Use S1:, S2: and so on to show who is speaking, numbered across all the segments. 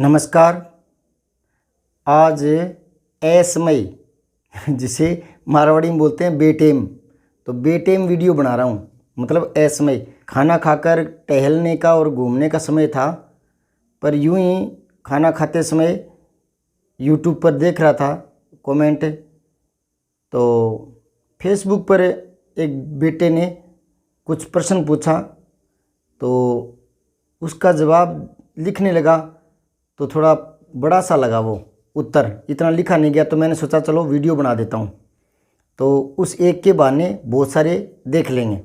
S1: नमस्कार। आज ऐसमय जिसे मारवाड़ी में बोलते हैं बेटेम, तो बेटेम वीडियो बना रहा हूँ। मतलब ऐसमय खाना खाकर टहलने का और घूमने का समय था, पर यूं ही खाना खाते समय यूट्यूब पर देख रहा था कमेंट, तो फेसबुक पर एक बेटे ने कुछ प्रश्न पूछा, तो उसका जवाब लिखने लगा तो थोड़ा बड़ा सा लगा वो उत्तर, इतना लिखा नहीं गया। तो मैंने सोचा चलो वीडियो बना देता हूँ, तो उस एक के बहाने बहुत सारे देख लेंगे।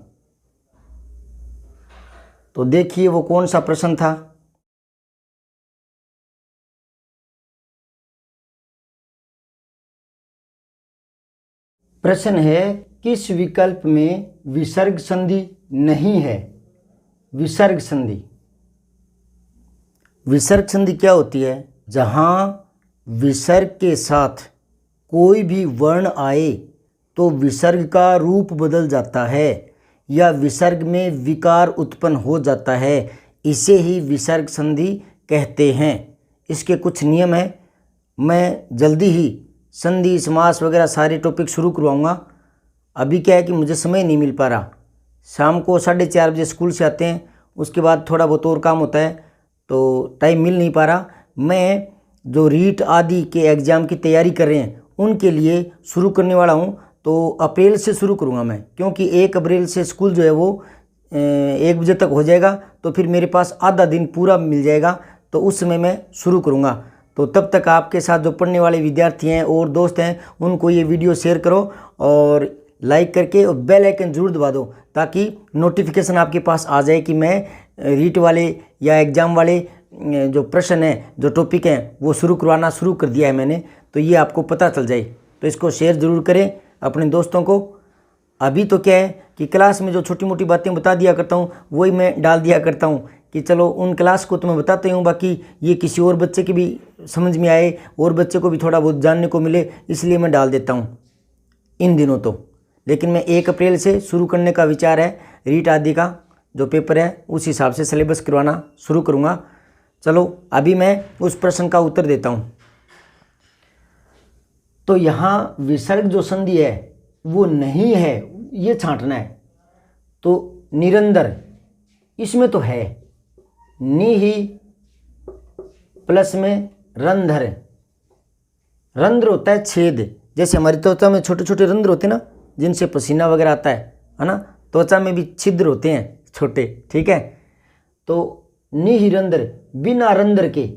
S1: तो देखिए वो कौन सा प्रश्न था। प्रश्न है, किस विकल्प में विसर्ग संधि नहीं है? विसर्ग संधि। विसर्ग संधि क्या होती है? जहाँ विसर्ग के साथ कोई भी वर्ण आए तो विसर्ग का रूप बदल जाता है या विसर्ग में विकार उत्पन्न हो जाता है, इसे ही विसर्ग संधि कहते हैं। इसके कुछ नियम हैं। मैं जल्दी ही संधि समास वगैरह सारे टॉपिक शुरू करवाऊँगा। अभी क्या है कि मुझे समय नहीं मिल पा रहा। शाम को 4:30 बजे स्कूल से आते हैं, उसके बाद थोड़ा बहुत और काम होता है, तो टाइम मिल नहीं पा रहा। मैं जो रीट आदि के एग्ज़ाम की तैयारी कर रहे हैं उनके लिए शुरू करने वाला हूं, तो अप्रैल से शुरू करूंगा मैं, क्योंकि 1 अप्रैल से स्कूल जो है वो 1 बजे तक हो जाएगा, तो फिर मेरे पास आधा दिन पूरा मिल जाएगा, तो उस समय मैं शुरू करूंगा। तो तब तक आपके साथ जो पढ़ने वाले विद्यार्थी हैं और दोस्त हैं उनको ये वीडियो शेयर करो और लाइक करके और बेल आइकन जरूर दबा दो, ताकि नोटिफिकेशन आपके पास आ जाए कि मैं रीट वाले या एग्ज़ाम वाले जो प्रश्न हैं, जो टॉपिक हैं, वो शुरू करवाना शुरू कर दिया है मैंने, तो ये आपको पता चल जाए। तो इसको शेयर ज़रूर करें अपने दोस्तों को। अभी तो क्या है कि क्लास में जो छोटी मोटी बातें बता दिया करता हूँ वही मैं डाल दिया करता हूँ कि चलो उन क्लास को तो मैं बताते हूँ, बाकी ये किसी और बच्चे के भी समझ में आए और बच्चे को भी थोड़ा बहुत जानने को मिले, इसलिए मैं डाल देता हूँ इन दिनों तो। लेकिन मैं 1 अप्रैल से शुरू करने का विचार है। रीट आदि का जो पेपर है उस हिसाब से सिलेबस करवाना शुरू करूँगा। चलो अभी मैं उस प्रश्न का उत्तर देता हूँ। तो यहाँ विसर्ग जो संधि है वो नहीं है, ये छांटना है। तो निरंतर इसमें तो है, नि ही प्लस में रंध्र। रंध्र होता है छेद, जैसे हमारी त्वचा में छोटे छोटे रंध्र होते हैं ना, जिनसे पसीना वगैरह आता है ना। त्वचा में भी छिद्र होते हैं छोटे, ठीक है। तो निहिरंध्र बिना रंध्र के,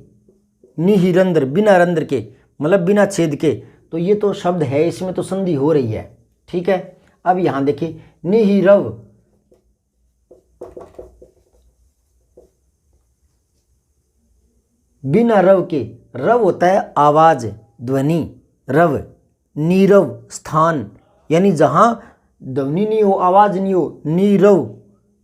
S1: निहिरंध्र बिना रंध्र के मतलब बिना छेद के, तो ये तो शब्द है, इसमें तो संधि हो रही है, ठीक है। अब यहां देखिए निहिरव, बिना रव के, रव होता है आवाज ध्वनि, रव। नीरव स्थान, यानी जहां ध्वनि नहीं हो, आवाज नहीं हो, नीरव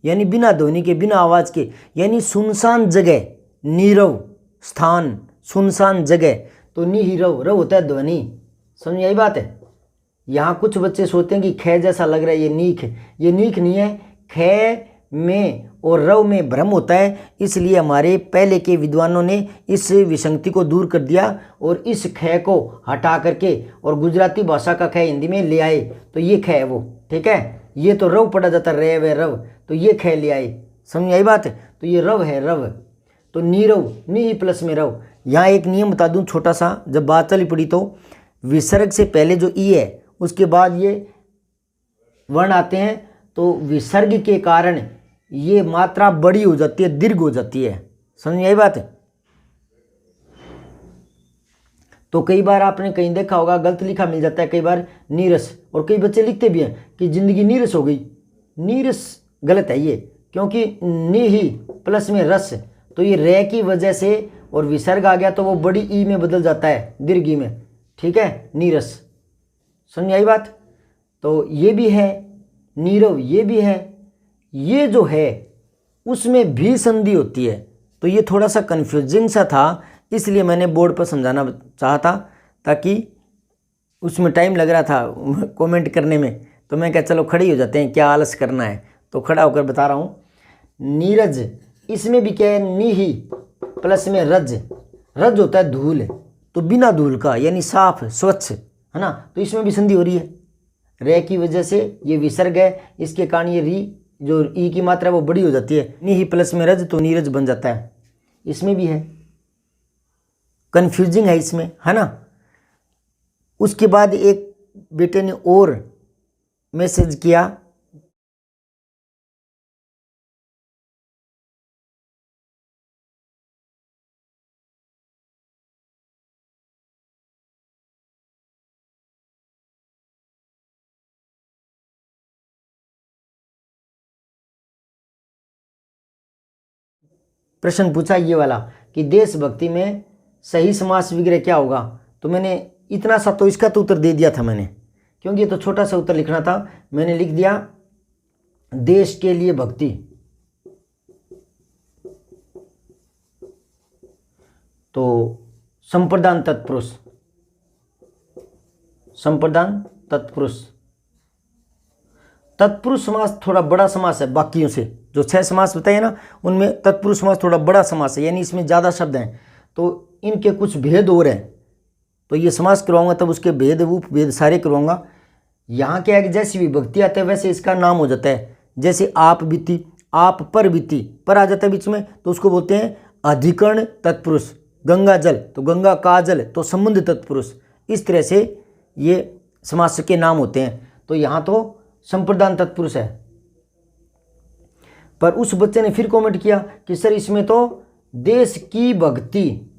S1: यानी बिना ध्वनि के, बिना आवाज के, यानी सुनसान जगह, नीरव स्थान, सुनसान जगह। तो निहिरव, रव होता है ध्वनि। समझ आई बात है। यहाँ कुछ बच्चे सोचते हैं कि ख जैसा लग रहा है, ये नीख है। ये नीख नहीं है, ख में और रव में भ्रम होता है, इसलिए हमारे पहले के विद्वानों ने इस विसंगति को दूर कर दिया और इस ख को हटा करके और गुजराती भाषा का ख हिंदी में ले आए, तो ये ख है वो, ठीक है। ये तो रव पढ़ा जाता है, रे वे रव, तो ये ख ले आए। समझ आई बात है। तो ये रव है, रव। तो नीरव, नी प्लस में रव। यहाँ एक नियम बता दूं छोटा सा, जब बात चली पड़ी तो विसर्ग से पहले जो ई है उसके बाद ये वर्ण आते हैं, तो विसर्ग के कारण ये मात्रा बड़ी हो जाती है, दीर्घ हो जाती है। समझ आई बात है। तो कई बार आपने कहीं देखा होगा गलत लिखा मिल जाता है, कई बार नीरस, और कई बच्चे लिखते भी हैं कि जिंदगी नीरस हो गई। नीरस गलत है ये, क्योंकि नी ही प्लस में रस, तो ये रे की वजह से और विसर्ग आ गया तो वो बड़ी ई में बदल जाता है, दीर्घ ई में, ठीक है, नीरस। समझ आई बात। तो ये भी है नीरव, ये भी है, ये जो है उसमें भी संधि होती है। तो ये थोड़ा सा कंफ्यूजिंग सा था, इसलिए मैंने बोर्ड पर समझाना चाहता, ताकि उसमें टाइम लग रहा था कमेंट करने में, तो मैं क्या चलो खड़ी हो जाते हैं, क्या आलस करना है, तो खड़ा होकर बता रहा हूँ। नीरज, इसमें भी क्या है, नी ही प्लस में रज, रज होता है धूल, तो बिना धूल का यानी साफ स्वच्छ, है ना। तो इसमें भी संधि हो रही है, रे की वजह से ये विसर्ग है, इसके कारण ये री जो ई की मात्रा है वो बड़ी हो जाती है, नी ही प्लस में रज तो नीरज बन जाता है। इसमें भी है, कंफ्यूजिंग है इसमें, है ना। उसके बाद एक बेटे ने और मैसेज किया, प्रश्न पूछा ये वाला कि देशभक्ति में सही समास विग्रह क्या होगा। तो मैंने इतना सा तो इसका तो उत्तर दे दिया था मैंने, क्योंकि ये तो छोटा सा उत्तर लिखना था। मैंने लिख दिया देश के लिए भक्ति, तो संप्रदान तत्पुरुष, संप्रदान तत्पुरुष। तत्पुरुष समास थोड़ा बड़ा समास है बाकियों से, जो 6 समास बताए ना उनमें तत्पुरुष समास थोड़ा बड़ा समास है, यानी इसमें ज़्यादा शब्द हैं, तो इनके कुछ भेद और हैं। तो ये समास करवाऊंगा तब उसके भेद उपभेद सारे करवाऊंगा। यहाँ क्या है कि जैसी विभक्ति आते हैं वैसे इसका नाम हो जाता है। जैसे आप बीती, आप पर बीती, पर आ जाता है बीच में, तो उसको बोलते हैं अधिकरण तत्पुरुष। गंगा जल, तो गंगा का जल, तो संबंध तत्पुरुष। इस तरह से ये समास के नाम होते हैं। तो यहाँ तो संप्रदान तत्पुरुष है। पर उस बच्चे ने फिर कमेंट किया कि सर इसमें तो देश की भक्ति,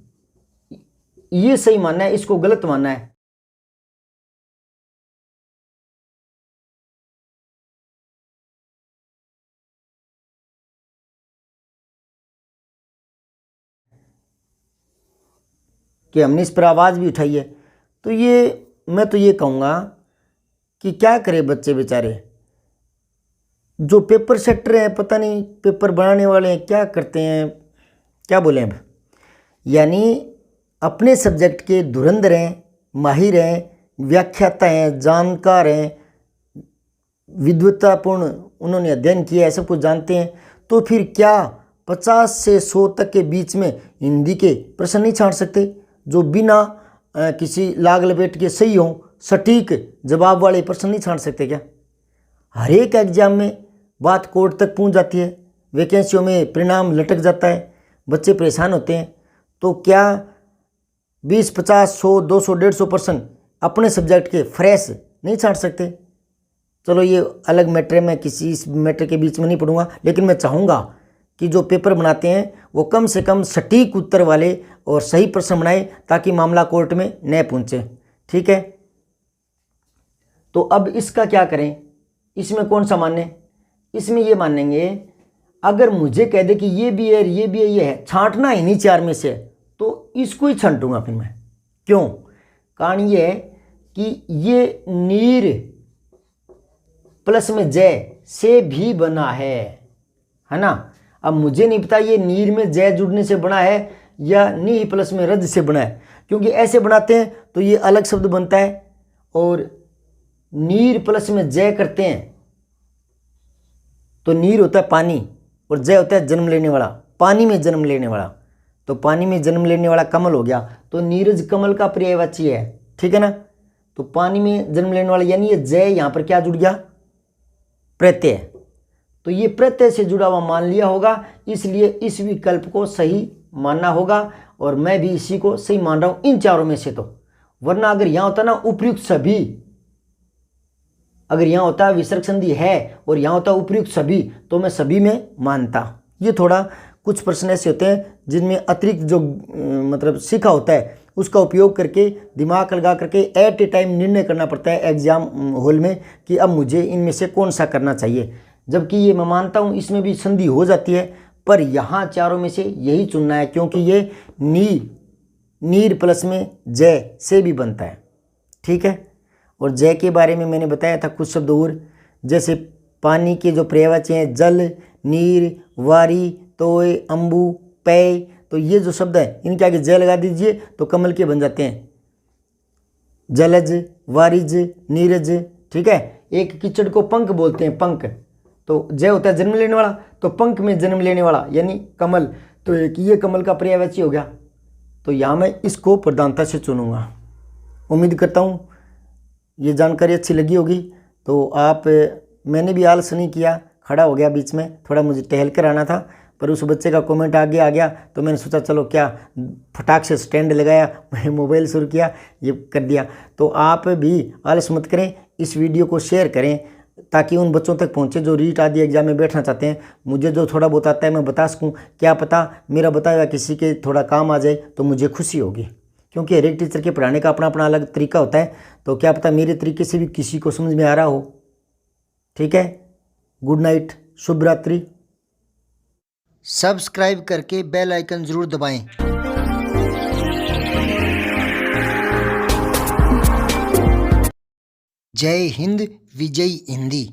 S1: ये सही मानना है, इसको गलत मानना है। कि हमने इस पर आवाज़ भी उठाई है। तो ये मैं तो ये कहूँगा कि क्या करे बच्चे बेचारे, जो पेपर सेटर हैं, पता नहीं पेपर बनाने वाले हैं क्या करते हैं, क्या बोलें अब। यानी अपने सब्जेक्ट के धुरंधर हैं, माहिर हैं, व्याख्याता हैं, जानकार हैं, विद्वतापूर्ण उन्होंने अध्ययन किया है, सब कुछ जानते हैं, तो फिर क्या 50 से 100 तक के बीच में हिंदी के प्रश्न नहीं छांट सकते, जो बिना किसी लाग लपेट के सही हों, सटीक जवाब वाले प्रश्न नहीं छांट सकते क्या। हर एक एग्जाम में बात कोर्ट तक पहुंच जाती है, वैकेंसियों में परिणाम लटक जाता है, बच्चे परेशान होते हैं। तो क्या 20, 50, 100, 200, 150% अपने सब्जेक्ट के फ्रेश नहीं छांट सकते। चलो ये अलग मैटर है, मैं किसी इस मैटर के बीच में नहीं पढ़ूंगा, लेकिन मैं चाहूँगा कि जो पेपर बनाते हैं वो कम से कम सटीक उत्तर वाले और सही प्रश्न बनाए, ताकि मामला कोर्ट में न पहुँचे। ठीक है, तो अब इसका क्या करें, इसमें कौन सा माने। इसमें ये मानेंगे, अगर मुझे कह दे कि ये भी है, ये भी है, ये है, छांटना ही नहीं 4 में से, तो इसको ही छांटूंगा फिर मैं। क्यों, कारण ये है कि ये नीर प्लस में जय से भी बना है ना। अब मुझे नहीं पता ये नीर में जय जुड़ने से बना है या नी प्लस में रज से बना है, क्योंकि ऐसे बनाते हैं तो ये अलग शब्द बनता है, और नीर प्लस में जय करते हैं तो नीर होता है पानी और जय होता है जन्म लेने वाला, पानी में जन्म लेने वाला। तो पानी में जन्म लेने वाला कमल हो गया, तो नीरज कमल का पर्यायवाची है। ठीक है ना, तो पानी में जन्म लेने वाला, यानी ये जय यहाँ पर क्या जुड़ गया, प्रत्यय। तो ये प्रत्यय से जुड़ा हुआ मान लिया होगा, इसलिए इस विकल्प को सही मानना होगा, और मैं भी इसी को सही मान रहा हूँ इन चारों में से। तो वरना अगर यहाँ होता ना उपयुक्त सभी, अगर यहाँ होता विसर्ग संधि है और यहाँ होता उपयुक्त सभी, तो मैं सभी में मानता। ये थोड़ा कुछ प्रश्न ऐसे होते हैं जिनमें अतिरिक्त जो मतलब सीखा होता है उसका उपयोग करके, दिमाग लगा करके एट ए टाइम निर्णय करना पड़ता है एग्जाम हॉल में कि अब मुझे इनमें से कौन सा करना चाहिए। जबकि ये मैं मानता हूँ इसमें भी संधि हो जाती है, पर यहाँ चारों में से यही चुनना है, क्योंकि ये नीर प्लस में जय से भी बनता है। ठीक है, और जय के बारे में मैंने बताया था कुछ शब्द और, जैसे पानी के जो पर्यायवाची हैं जल, नीर, वारी, तोय, अम्बु, पेय, तो ये जो शब्द है इनके आगे जय लगा दीजिए तो कमल के बन जाते हैं, जलज, वारिज, नीरज। ठीक है, एक कीचड़ को पंख बोलते हैं, पंख, तो जय होता है जन्म लेने वाला, तो पंख में जन्म लेने वाला यानी कमल, तो एक ये कमल का पर्यायवाची हो गया। तो यहाँ मैं इसको प्रधानता से चुनूँगा। उम्मीद करता हूँ ये जानकारी अच्छी लगी होगी। तो आप, मैंने भी आलस नहीं किया, खड़ा हो गया बीच में, थोड़ा मुझे टहल कर आना था, पर उस बच्चे का कमेंट आगे आ गया तो मैंने सोचा चलो क्या, फटाक से स्टैंड लगाया, मोबाइल शुरू किया, ये कर दिया। तो आप भी आलस मत करें, इस वीडियो को शेयर करें ताकि उन बच्चों तक पहुंचे जो रीट आदि एग्जाम में बैठना चाहते हैं। मुझे जो थोड़ा बहुत आता है मैं बता सकूं, क्या पता मेरा बताया किसी के थोड़ा काम आ जाए तो मुझे खुशी होगी, क्योंकि हर एक टीचर के पढ़ाने का अपना अपना अलग तरीका होता है। तो क्या पता मेरे तरीके से भी किसी को समझ में आ रहा हो। ठीक है, गुड नाइट, शुभ रात्रि। सब्सक्राइब करके बेल आइकन ज़रूर दबाएं। जय हिंद, विजय हिंदी।